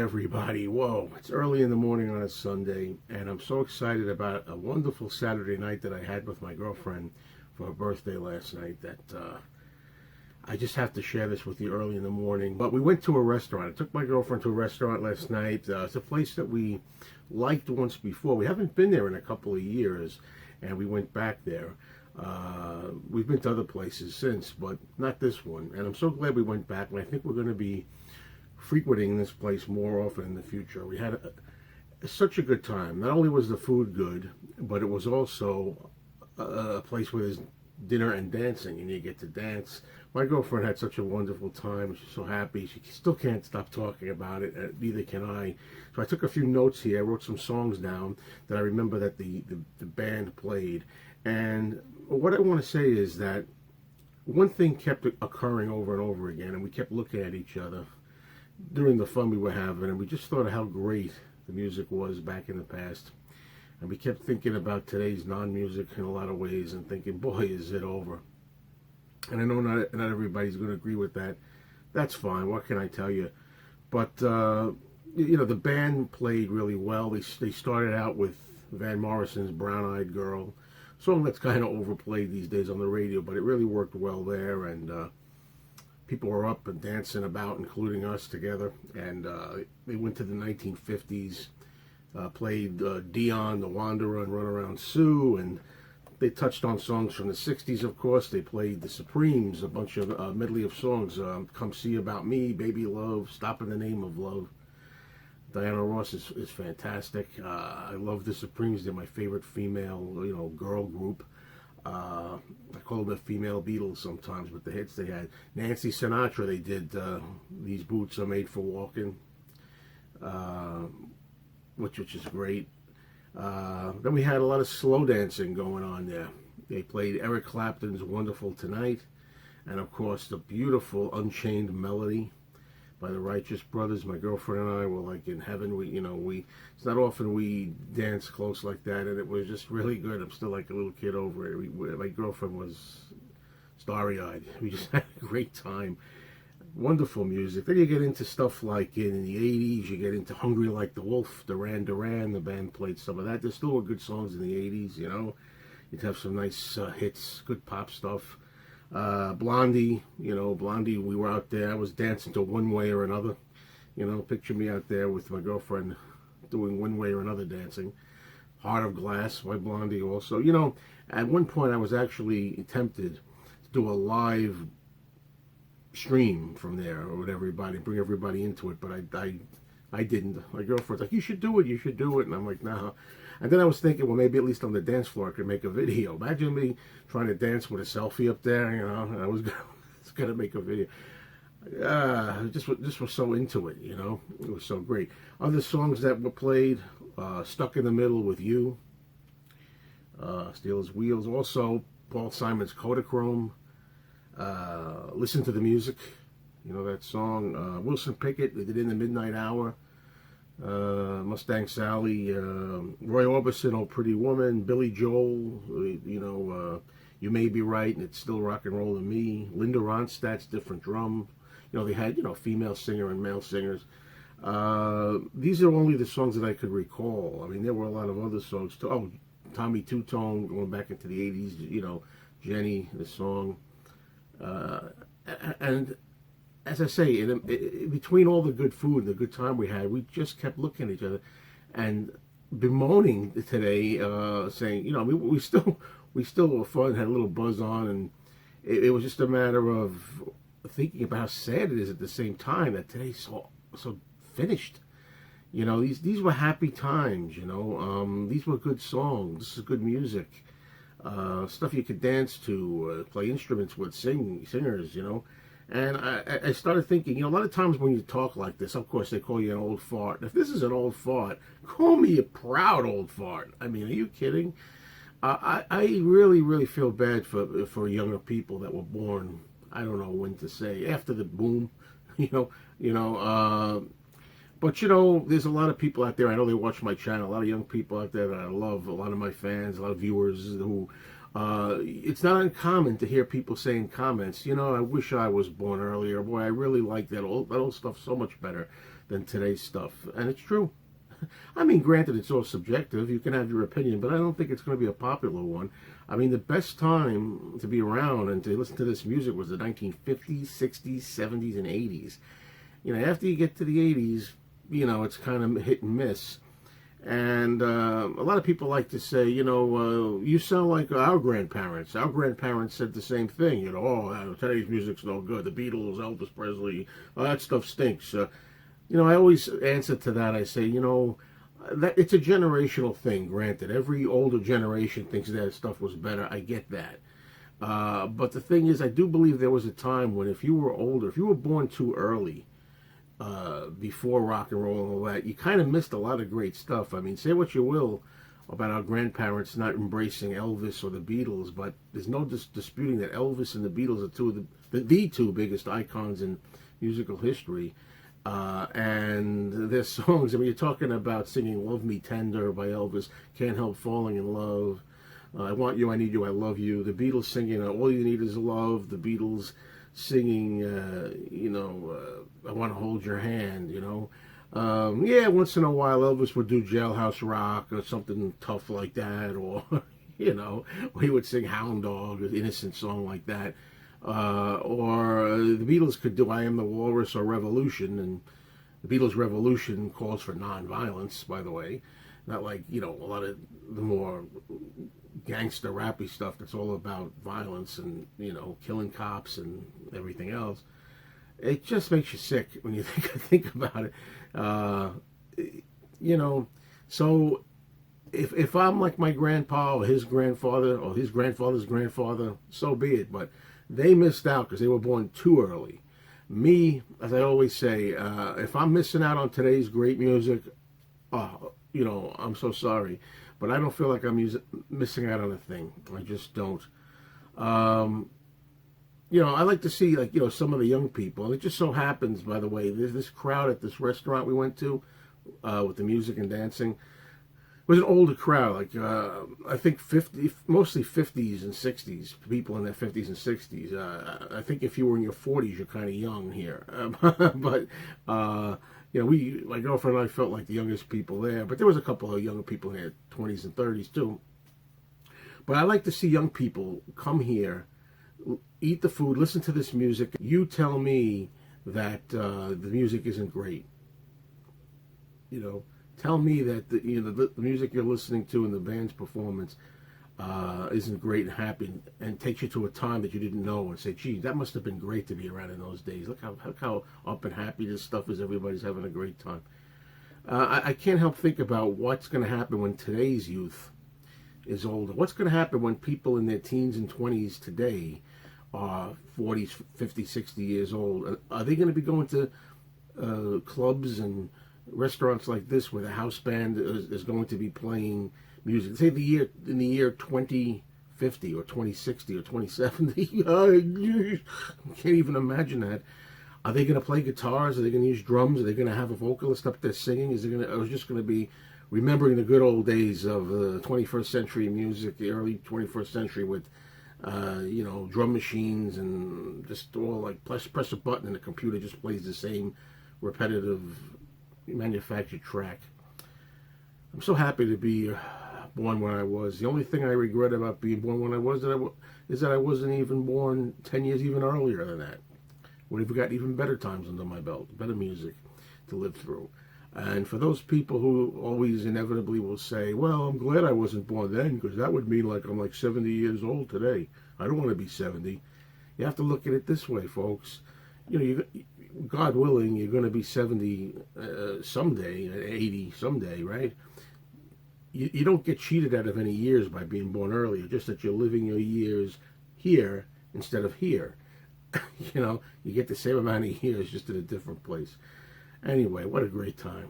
everybody. Whoa, it's early in the morning on a Sunday, and I'm so excited about a wonderful Saturday night that I had with my girlfriend for her birthday last night that I just have to share this with you early in the morning. But we went to a restaurant. I took my girlfriend to a restaurant last night. It's a place that we liked once before. We haven't been there in a couple of years, and we went back there. We've been to other places since, but not this one. And I'm so glad we went back, and I think we're going to be frequenting this place more often in the future. We had such a good time. Not only was the food good, but it was also a place where there's dinner and dancing, and you get to dance. My girlfriend had such a wonderful time. She's so happy. She still can't stop talking about it. Neither can I. So I took a few notes here. I wrote some songs down that I remember that the band played. And what I want to say is that one thing kept occurring over and over again, and we kept looking at each other during the fun we were having, and we just thought of how great the music was back in the past. And we kept thinking about today's non-music in a lot of ways and thinking, boy, is it over. And I know not everybody's going to agree with that. That's fine. What can I tell you? But, the band played really well. They started out with Van Morrison's Brown Eyed Girl, song that's kind of overplayed these days on the radio, but it really worked well there. And people were up and dancing about, including us together. And they went to the 1950s, played Dion, The Wanderer, and Run Around Sue. And they touched on songs from the 60s, of course. They played The Supremes, a bunch of medley of songs. Come See About Me, Baby Love, Stop in the Name of Love. Diana Ross is fantastic. I love The Supremes. They're my favorite female, girl group. I call them the female Beatles sometimes with the hits they had. Nancy Sinatra, they did These Boots Are Made for Walking, which is great. Then we had a lot of slow dancing going on there. They played Eric Clapton's Wonderful Tonight, and of course the beautiful Unchained Melody by the Righteous Brothers. My girlfriend and I were like in heaven. It's not often we dance close like that, and it was just really good. I'm still like a little kid over it. My girlfriend was starry-eyed. We just had a great time. Wonderful music. Then you get into stuff like in the 80s, you get into Hungry Like the Wolf, Duran Duran. The band played some of that. There still were good songs in the 80s, You'd have some nice hits, good pop stuff. Blondie, Blondie, we were out there. I was dancing to One Way or Another. Picture me out there with my girlfriend doing One Way or Another dancing. Heart of Glass by Blondie also. At one point I was actually tempted to do a live stream from there with everybody, bring everybody into it, but I didn't. My girlfriend's like, you should do it, and I'm like, nah. And then I was thinking, well, maybe at least on the dance floor I could make a video. Imagine me trying to dance with a selfie up there, and I was gonna make a video. Just was so into it, It was so great. Other songs that were played, Stuck in the Middle with You, Steelers Wheels, also Paul Simon's Kodachrome, Listen to the Music, that song. Wilson Pickett, they did In the Midnight Hour. Mustang Sally, Roy Orbison, Oh Pretty Woman, Billy Joel, You May Be Right, and It's Still Rock and Roll to Me. Linda Ronstadt's Different Drum. They had, female singer and male singers. These are only the songs that I could recall. I mean, there were a lot of other songs too. Oh, Tommy Two-Tone, going back into the 80s, Jenny, the song. And as I say, between all the good food and the good time we had, we just kept looking at each other and bemoaning today, saying, we still were fun, had a little buzz on, and it was just a matter of thinking about how sad it is at the same time that today's so finished. These were happy times. These were good songs. This is good music. Stuff you could dance to, play instruments with, singers. And I started thinking, a lot of times when you talk like this, of course, they call you an old fart. If this is an old fart, call me a proud old fart. I mean, are you kidding? I really, really feel bad for younger people that were born, I don't know when to say, after the boom, but there's a lot of people out there, I know they watch my channel, a lot of young people out there that I love, a lot of my fans, a lot of viewers who It's not uncommon to hear people saying comments, I wish I was born earlier. Boy, I really like that old stuff so much better than today's stuff. And it's true. I mean, granted, it's all subjective. You can have your opinion, but I don't think it's going to be a popular one. I mean, the best time to be around and to listen to this music was the 1950s, 60s, 70s, and 80s. After you get to the 80s, it's kind of hit and miss. And a lot of people like to say, you sound like our grandparents. Our grandparents said the same thing. Today's music's no good. The Beatles, Elvis Presley, that stuff stinks. I always answer to that. I say, that it's a generational thing. Granted, every older generation thinks that stuff was better. I get that. But the thing is, I do believe there was a time when if you were older, if you were born too early, before rock and roll and all that, you kind of missed a lot of great stuff. I mean, say what you will about our grandparents not embracing Elvis or the Beatles, but there's no disputing that Elvis and the Beatles are two of the two biggest icons in musical history. And their songs, I mean, you're talking about singing Love Me Tender by Elvis, Can't Help Falling in Love, I Want You, I Need You, I Love You, the Beatles singing All You Need Is Love, the Beatles singing, I Want to Hold Your Hand, once in a while Elvis would do Jailhouse Rock or something tough like that, or, he would sing Hound Dog, an innocent song like that. Or the Beatles could do I Am the Walrus or Revolution, and the Beatles' Revolution calls for non-violence, by the way. Not like, a lot of the more gangster rappy stuff that's all about violence and, killing cops and everything else. It just makes you sick when you think about it. So if I'm like my grandpa or his grandfather or his grandfather's grandfather, so be it. But they missed out because they were born too early. Me, as I always say, if I'm missing out on today's great music, I'm so sorry. But I don't feel like I'm missing out on a thing. I just don't. I like to see, some of the young people. And it just so happens, by the way, there's this crowd at this restaurant we went to with the music and dancing. It was an older crowd, I think mostly 50s and 60s, people in their 50s and 60s. I think if you were in your 40s, you're kind of young here. But, my girlfriend and I felt like the youngest people there. But there was a couple of younger people here, 20s and 30s too. But I like to see young people come here, eat the food, listen to this music. You tell me that the music isn't great. Tell me that the music you're listening to and the band's performance isn't great and happy, and takes you to a time that you didn't know, and say, gee, that must have been great to be around in those days. Look how up and happy this stuff is. Everybody's having a great time. I can't help think about what's going to happen when today's youth is older. What's going to happen when people in their teens and 20s today are 40s, 50, 60 years old? Are they going to be going to clubs and restaurants like this where the house band is going to be playing music? Say in the year 2050 or 2060 or 2070. I can't even imagine that. Are they going to play guitars? Are they going to use drums? Are they going to have a vocalist up there singing? Is it just going to be remembering the good old days of the 21st century music, the early 21st century with drum machines and just all like press a button and the computer just plays the same repetitive manufactured track? I'm so happy to be born when I was. The only thing I regret about being born when I was is that I wasn't even born 10 years even earlier than that. Would have got even better times under my belt, better music to live through. And for those people who always inevitably will say, well, I'm glad I wasn't born then, because that would mean like I'm like 70 years old today. I don't want to be 70. You have to look at it this way, folks. God willing, you're going to be 70 someday, 80 someday, right? You don't get cheated out of any years by being born earlier, just that you're living your years here instead of here. You get the same amount of years, just in a different place. Anyway, what a great time.